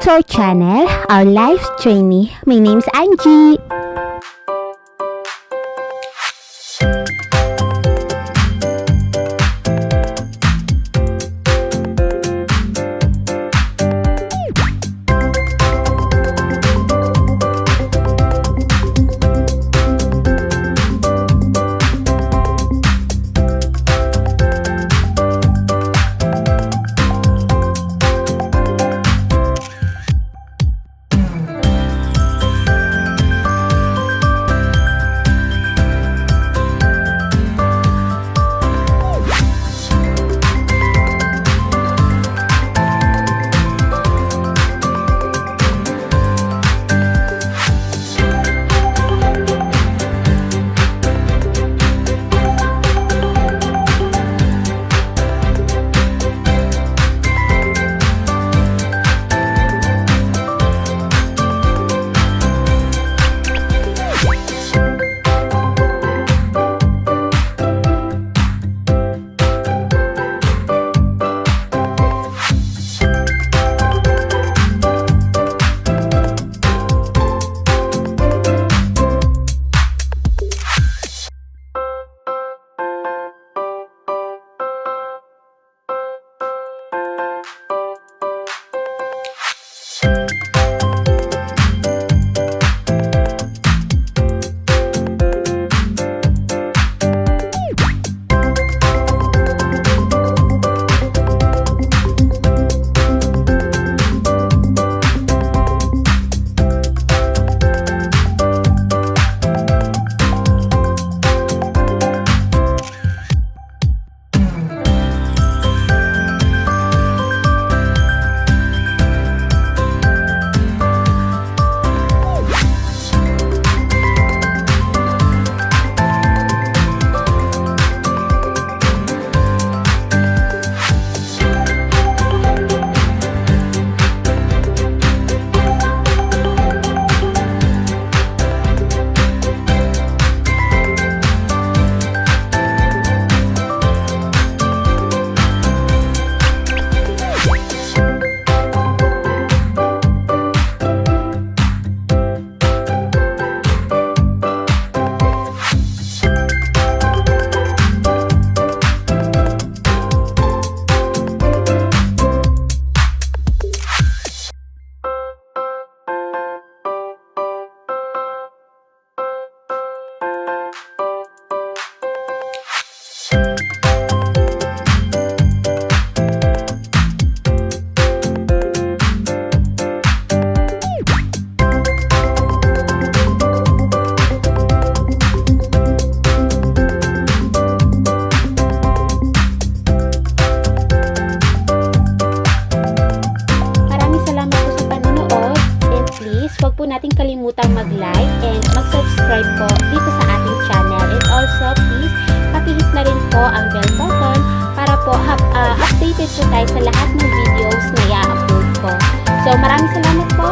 to our channel, our life trainee. My name's Angie. Huwag po natin kalimutang mag-like and mag-subscribe po dito sa ating channel. And also, please, pakihit na rin po ang bell button para po updated po tayo sa lahat ng videos na i-upload ko. So, maraming salamat po.